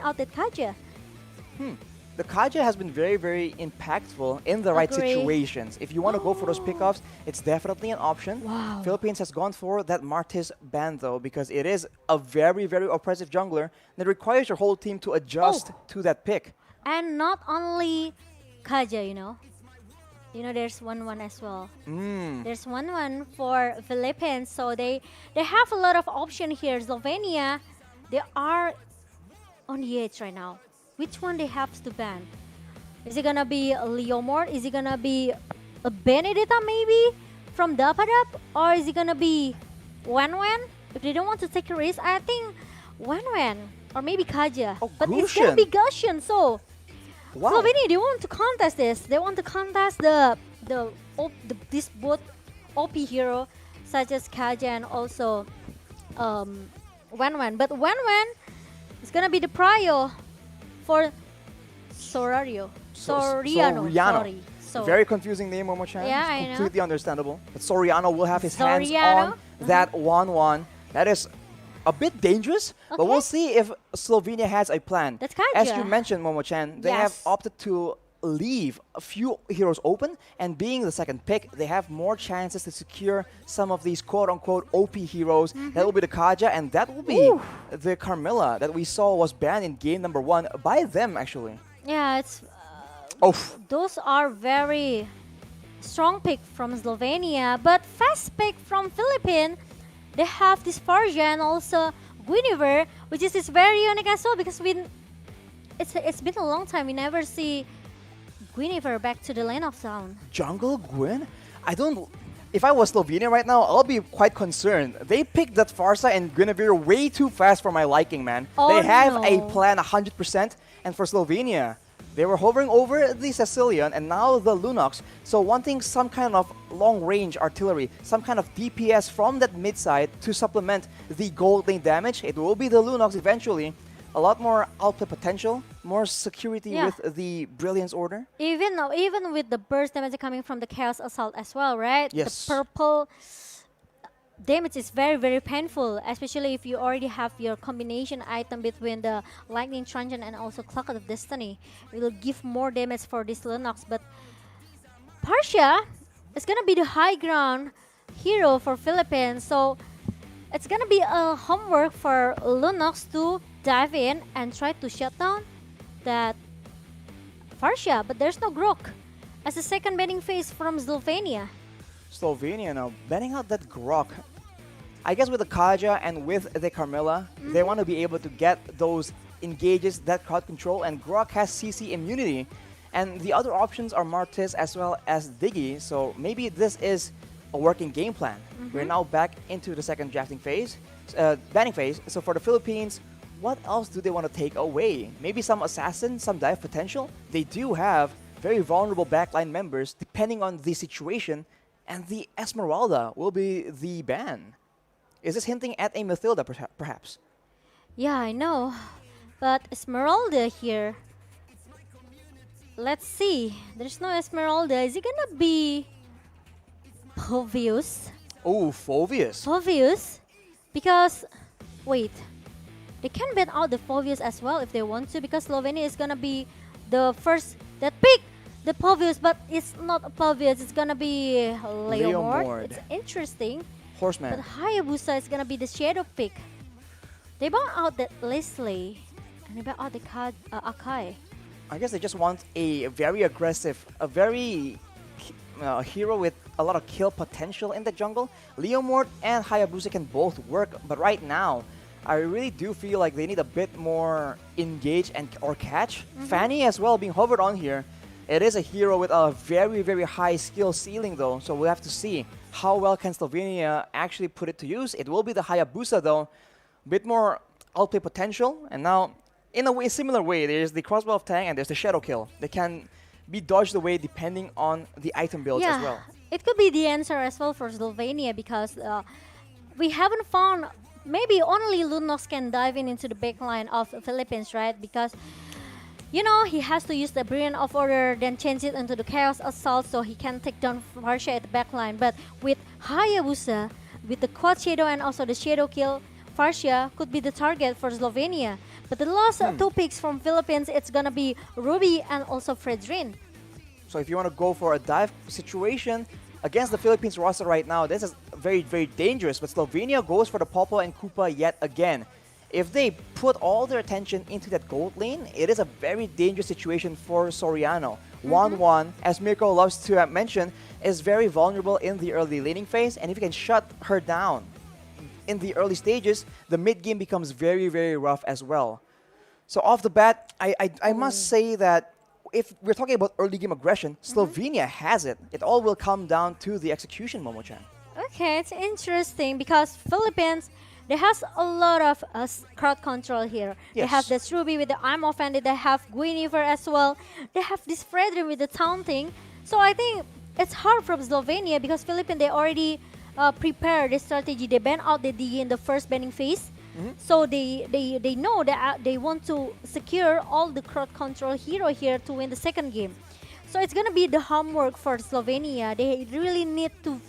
out that Kaja. The Kaja has been very, very impactful in the right Agree. situations. If you want to go for those pickoffs, it's definitely an option. Wow. Philippines has gone for that Martis ban though because it is a very, very oppressive jungler that requires your whole team to adjust to that pick. And not only Kaja, there's 1-1 as well. There's 1-1 for Philippines, so they have a lot of option here. Slovenia, they are on the edge right now. Which one they have to ban? Is it gonna be a Leomord? Is it gonna be a Benedetta maybe from Dapadap? Or is it gonna be Wenwen? If they don't want to take a risk, I think Wenwen or maybe Kaja. Oh, But it's gonna be Gushin. Gushin, so Wow. Slovenia, they want to contest this. They want to contest this both OP hero such as Kaja and also Wenwen. But Wenwen is gonna be the prio for Soriano. Soriano. Sorry. So Very confusing name, Momo-chan. Yeah, It's I know. completely understandable. But Soriano will have his hands Soriano. on that 1-1. That is a bit dangerous, but Okay. we'll see if Slovenia has a plan. That's As Kaja. you mentioned, Momo-chan, they have Yes. opted to leave a few heroes open, and being the second pick, they have more chances to secure some of these quote-unquote OP heroes. That will be the Kaja, and that will be the Carmilla that we saw was banned in game number 1 by them, actually. yeah, it's Oof. those are very strong pick from Slovenia, but fast pick from Philippines. They have this Farja and also Guinevere, which is very unique as well because it's been a long time we never see Guinevere back to the lane of zone. Jungle Gwyn? If I was Slovenia right now, I'll be quite concerned. They picked that Farsa and Guinevere way too fast for my liking, man. Oh, they have a no. plan 100%, and for Slovenia, they were hovering over the Sicilian and now the Lunox, so wanting some kind of long-range artillery, some kind of DPS from that mid-side to supplement the gold lane damage. It will be the Lunox eventually. A lot more output potential, more security Yeah. with the Brilliance Order. Even with the burst damage coming from the Chaos Assault as well, right? Yes. The purple damage is very, very painful, especially if you already have your combination item between the Lightning Truncheon and also Clock of Destiny. It will give more damage for this Lunox, but Partia is gonna be the high ground hero for Philippines, so it's gonna be a homework for Lunox to dive in and try to shut down that Farsia, but there's no Grok as a second banning phase from Slovenia. Slovenia now banning out that Grok. I guess with the Kaja and with the Carmilla, they want to be able to get those engages, that crowd control, and Grok has CC immunity. And the other options are Martis as well as Diggy, so maybe this is a working game plan. We're now back into the second drafting phase, banning phase. So for the Philippines, what else do they want to take away? Maybe some assassin, some dive potential? They do have very vulnerable backline members depending on the situation, and the Esmeralda will be the ban. Is this hinting at a Mathilda perhaps? Yeah, I know, but Esmeralda here. Let's see. There's no Esmeralda. Is it gonna be Povius? Oh, Phovius. Povius? Because, wait, they can ban out the Povius as well if they want to, because Slovenia is gonna be the first that pick the Povius, but it's not a Povius, it's gonna be Leomord. Leomord. It's interesting, but Horseman. Hayabusa is gonna be the shadow pick. They ban out that Leslie, and they ban out the Akai. I guess they just want a very aggressive, a very hero with a lot of kill potential in the jungle. Leomord and Hayabusa can both work, but right now, I really do feel like they need a bit more engage and or catch. Fanny as well being hovered on here. It is a hero with a very, very high skill ceiling though, so we'll have to see how well can Slovenia actually put it to use. It will be the Hayabusa though, bit more outplay potential, and now in a way, similar way, there's the Crossbow of Tang and there's the Shadow Kill. They can be dodged away depending on the item builds as well. It could be the answer as well for Slovenia, because we haven't found, maybe only Lunox can dive into the backline of the Philippines, right? Because, you know, he has to use the Brilliant of Order, then change it into the Chaos Assault so he can take down Varsha at the backline. But with Hayabusa, with the Quad Shadow and also the Shadow Kill, Varsha could be the target for Slovenia. But the last two picks from Philippines, it's gonna be Ruby and also Fredrin. So if you want to go for a dive situation against the Philippines roster right now, this is very, very dangerous. But Slovenia goes for the Popo and Koopa yet again. If they put all their attention into that gold lane, it is a very dangerous situation for Soriano. 1-1, as Mirko loves to mention, is very vulnerable in the early laning phase, and if you can shut her down in the early stages, the mid game becomes very, very rough as well. So off the bat, I must say that if we're talking about early game aggression, Slovenia has it. It all will come down to the execution, Momo-chan. Okay, it's interesting because Philippines, they has a lot of crowd control here. They have Yes. this Ruby with the I'm offended. They have Guinevere as well. They have this Fredrin with the taunting. So I think it's hard from Slovenia because Philippines, they already prepared the strategy. They ban out the DE in the first banning phase. So they know that they want to secure all the crowd control hero here to win the second game. So it's gonna be the homework for Slovenia. They really need to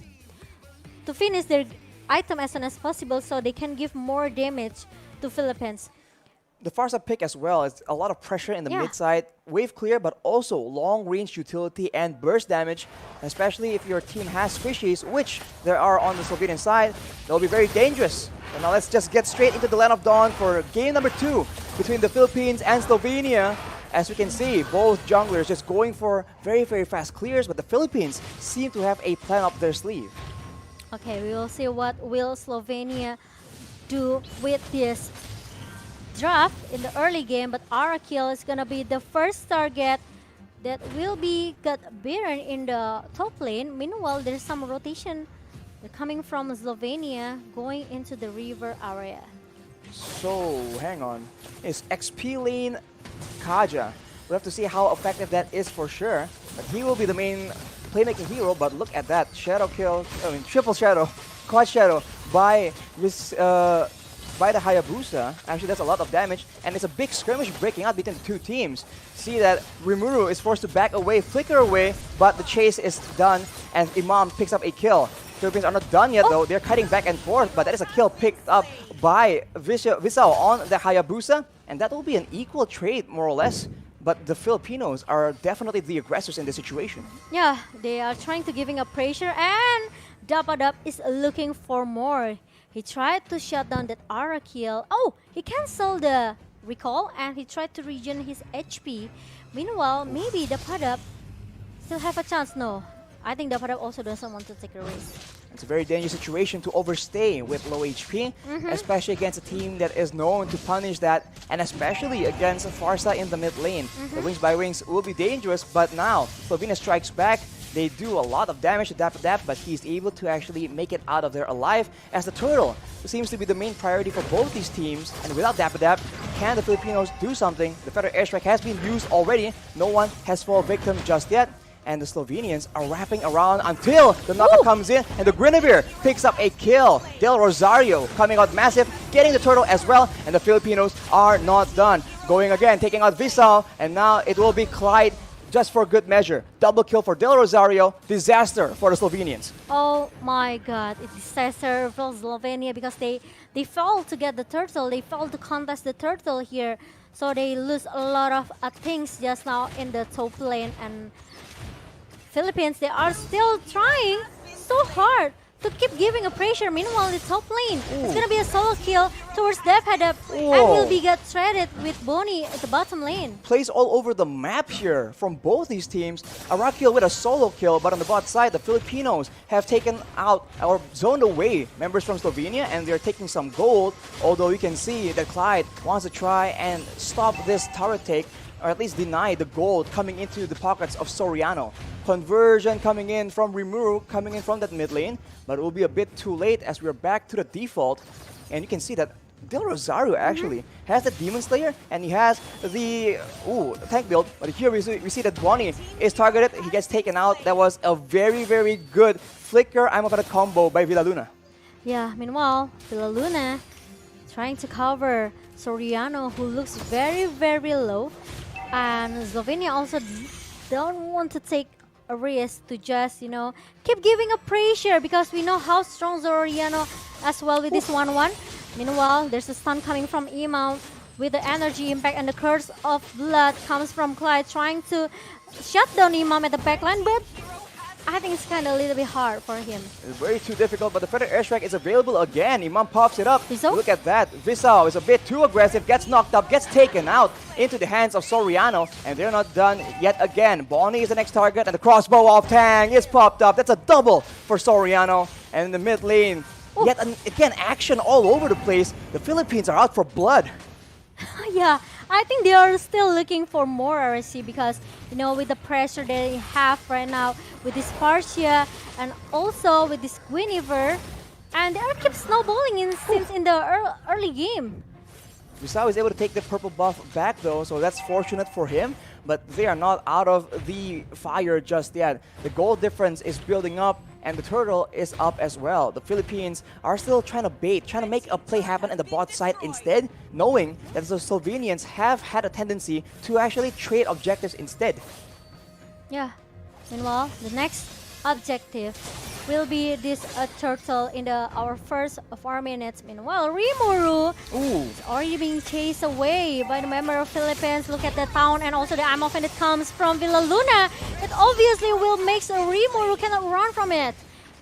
finish their item as soon as possible so they can give more damage to Philippines. The Farsa pick as well is a lot of pressure in the Yeah. mid side, wave clear, but also long range utility and burst damage, especially if your team has fishies, which there are on the Slovenian side. They'll be very dangerous. And now let's just get straight into the Land of Dawn for game number 2 between the Philippines and Slovenia. As we can see, both junglers just going for very, very fast clears, but the Philippines seem to have a plan up their sleeve. Okay, we will see what will Slovenia do with this draft in the early game, but Arakill is gonna be the first target that will be got beaten in the top lane. Meanwhile, there's some rotation coming from Slovenia going into the river area. So, hang on. Is XP lane Kaja? We'll have to see how effective that is for sure. But he will be the main playmaking hero, but look at that. Shadow kill, triple shadow, quad shadow by this, by the Hayabusa. Actually, that's a lot of damage, and it's a big skirmish breaking out between the two teams. See that Rimuru is forced to back away, flicker away, but the chase is done, and Imam picks up a kill. Philippines are not done yet though, they're cutting back and forth, but that is a kill picked up by Visao on the Hayabusa, and that will be an equal trade more or less. But the Filipinos are definitely the aggressors in this situation. Yeah, they are trying to giving up pressure, and Dapadap is looking for more. He tried to shut down that Arakill. Oh, he canceled the recall and he tried to regen his HP. Meanwhile, maybe Dapadap still have a chance. No, I think Dapadap also doesn't want to take a risk. It's a very dangerous situation to overstay with low HP, especially against a team that is known to punish that, and especially against Farsa in the mid lane. The wings by wings will be dangerous, but now Slovenia strikes back. They do a lot of damage to Dap, but he's able to actually make it out of there alive, as the turtle seems to be the main priority for both these teams. And without Dap, can the Filipinos do something? The Federal Airstrike has been used already. No one has fallen victim just yet. And the Slovenians are wrapping around until the knockup comes in, and the Guinevere picks up a kill. Del Rosario coming out massive, getting the turtle as well, and the Filipinos are not done. Going again, taking out Visal, and now it will be Clyde just for good measure. Double kill for Del Rosario, disaster for the Slovenians. Oh my god, it's disaster for Slovenia because they failed to get the turtle. They failed to contest the turtle here. So they lose a lot of things just now in the top lane, and Philippines, they are still trying so hard to keep giving a pressure. Meanwhile, the top lane, it's gonna be a solo kill towards Dephead, and will be get threaded with Bonnie at the bottom lane. Plays all over the map here from both these teams. Arakill with a solo kill, but on the bot side, the Filipinos have taken out or zoned away members from Slovenia, and they're taking some gold. Although you can see that Clyde wants to try and stop this turret take, or at least deny the gold coming into the pockets of Soriano. Conversion coming in from Rimuru, coming in from that mid lane, but it will be a bit too late as we're back to the default. And you can see that Del Rosario actually has the Demon Slayer, and he has the tank build, but here we see that Bonnie is targeted, he gets taken out. That was a very, very good flicker I'm about a combo by Villaluna. Yeah, meanwhile, Villaluna trying to cover Soriano, who looks very, very low. And Slovenia also don't want to take a risk to just, keep giving a pressure because we know how strong Soriano as well with this 1-1. Meanwhile, there's a stun coming from Imam. with the energy impact and the curse of blood comes from Clyde trying to shut down Imam at the backline, but I think it's kind of a little bit hard for him. It's very too difficult, but the Feather Airstrike is available again. Imam pops it up. Visao? Look at that. Visao is a bit too aggressive, gets knocked up, gets taken out into the hands of Soriano, and they're not done yet again. Bonnie is the next target, and the crossbow of Tang is popped up. That's a double for Soriano. And in the mid lane, yet again, action all over the place. The Philippines are out for blood. Yeah, I think they are still looking for more RSC because, you know, with the pressure they have right now with this Partia and also with this Guinevere, and they are keep snowballing since in the early game. Visao is able to take the purple buff back though, so that's fortunate for him, but they are not out of the fire just yet. The goal difference is building up, and the turtle is up as well. The Philippines are still trying to bait, trying to make a play happen in the bot side instead, knowing that the Slovenians have had a tendency to actually trade objectives instead. Yeah. Meanwhile, the next objective will be this turtle in our first 4 minutes. Meanwhile, Rimuru is already being chased away by the member of Philippines. Look at the town and also the ammo when it comes from Villa Luna. It obviously will make Rimuru cannot run from it.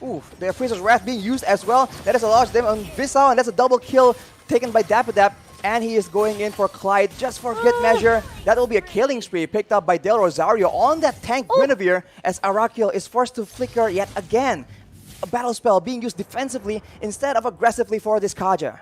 Ooh, the Freezer's Wrath being used as well. That is a large damage on Visao, and that's a double kill taken by Dapadap. And he is going in for Clyde just for good measure. That will be a killing spree picked up by Del Rosario on that tank Guinevere as Arakil is forced to flicker yet again. A battle spell being used defensively instead of aggressively for this Kaja.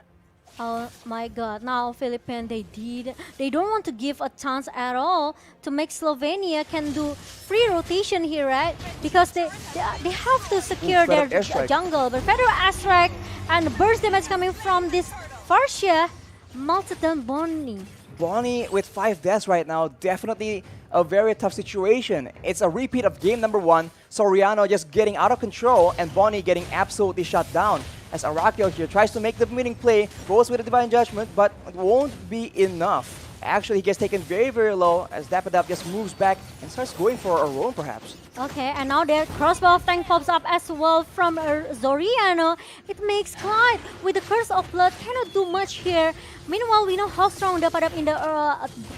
Oh my god, now Philippines, they don't want to give a chance at all to make Slovenia can do free rotation here, right? Because they have to secure their jungle. But Feather Airstrike and burst damage coming from this Farsia melted down Bonnie. Bonnie with 5 deaths right now, definitely a very tough situation. It's a repeat of game number 1, Soriano just getting out of control and Bonnie getting absolutely shut down. As Arakio here tries to make the winning play, goes with a Divine Judgment, but it won't be enough. Actually, he gets taken very, very low as Dapadap just moves back and starts going for a roam perhaps. Okay, and now the crossbow of Tank pops up as well from Zoriano. It makes Clyde with the Curse of Blood cannot do much here. Meanwhile, we know how strong Dapadap in the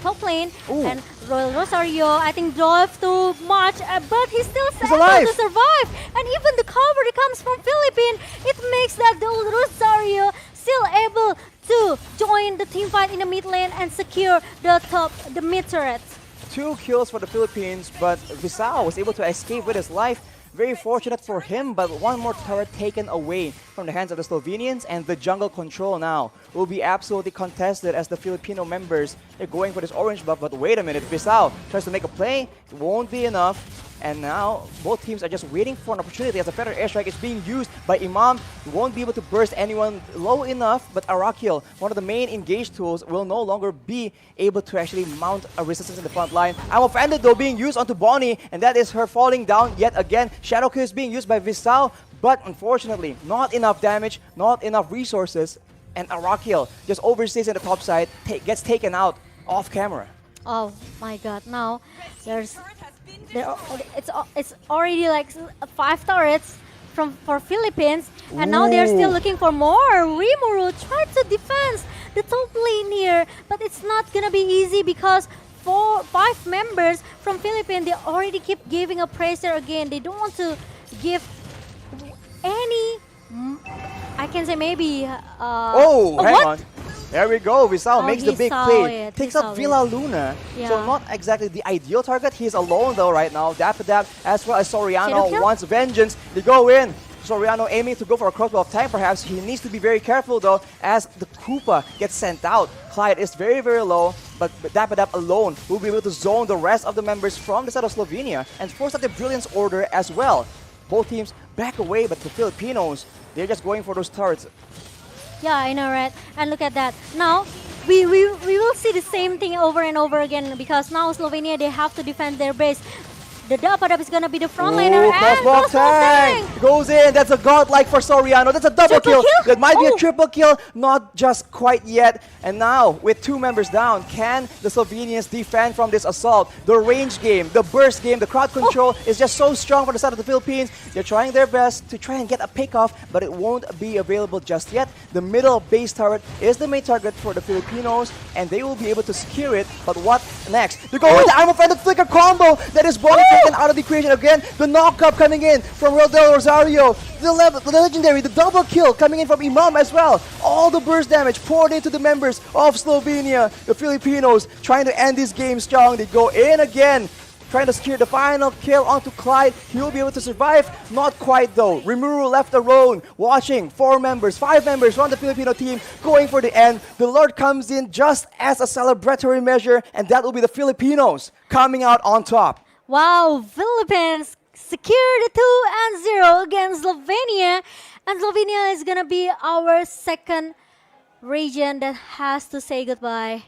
top lane. And Royal Rosario, I think, drove too much, but he's still able to survive. And even the cover that comes from Philippines, it makes that the Rosario still able to join the team fight in the mid lane and secure the mid turret. 2 kills for the Philippines, but Visao was able to escape with his life. Very fortunate for him, but one more turret taken away from the hands of the Slovenians, and the jungle control now will be absolutely contested as the Filipino members are going for this orange buff. But wait a minute, Visao tries to make a play, it won't be enough. And now, both teams are just waiting for an opportunity as the Feather Airstrike is being used by Imam. He won't be able to burst anyone low enough, but Arakil, one of the main engage tools, will no longer be able to actually mount a resistance in the front line. I'm offended though being used onto Bonnie, and that is her falling down yet again. Shadow Kill is being used by Visao, but unfortunately, not enough damage, not enough resources, and Arakil just overstays in the top side, gets taken out off camera. Oh my god, now it's already like 5 turrets for Philippines, and now they're still looking for more. Rimuru tried to defend the top lane here, but it's not gonna be easy because 5 members from Philippines, they already keep giving a pressure again. They don't want to give any, I can say maybe hang on. There we go. Visao makes the big play. Takes out Villa Luna. Yeah. So not exactly the ideal target. He's alone though right now. Dapadap as well as Soriano wants vengeance. They go in. Soriano aiming to go for a crossbow of Tank perhaps. He needs to be very careful though as the Koopa gets sent out. Clyde is very, very low, but Dapadap alone will be able to zone the rest of the members from the side of Slovenia and force out the Brilliance Order as well. Both teams back away, but the Filipinos, they're just going for those turrets. Yeah, I know, right? And look at that. Now, we will see the same thing over and over again because now Slovenia, they have to defend their base. The Dapadab is gonna be the frontliner Ooh, and crosswalk tank tank. goes in. That's a godlike for Soriano. That's a double Triple kill. kill? That might be a Oh. triple kill, not just quite yet. And now, with two members down, can the Slovenians defend from this assault? The range game, the burst game, the crowd control is just so strong for the side of the Philippines. They're trying their best to try and get a pick off, but it won't be available just yet. The middle base turret is the main target for the Filipinos, and they will be able to secure it. But what next? They're going with the Arm of Fender Flicker combo that is body taken out of the equation again. The knockup coming in from Rodel Rosario. The legendary, the double kill coming in from Imam as well. All the burst damage poured into the members of Slovenia. The Filipinos trying to end this game strong. They go in again, trying to secure the final kill onto Clyde. He will be able to survive. Not quite though. Rimuru left alone, watching 4 members, 5 members from the Filipino team going for the end. The Lord comes in just as a celebratory measure, and that will be the Filipinos coming out on top. Wow, Philippines secured the 2-0 against Slovenia. And Slovenia is gonna be our second region that has to say goodbye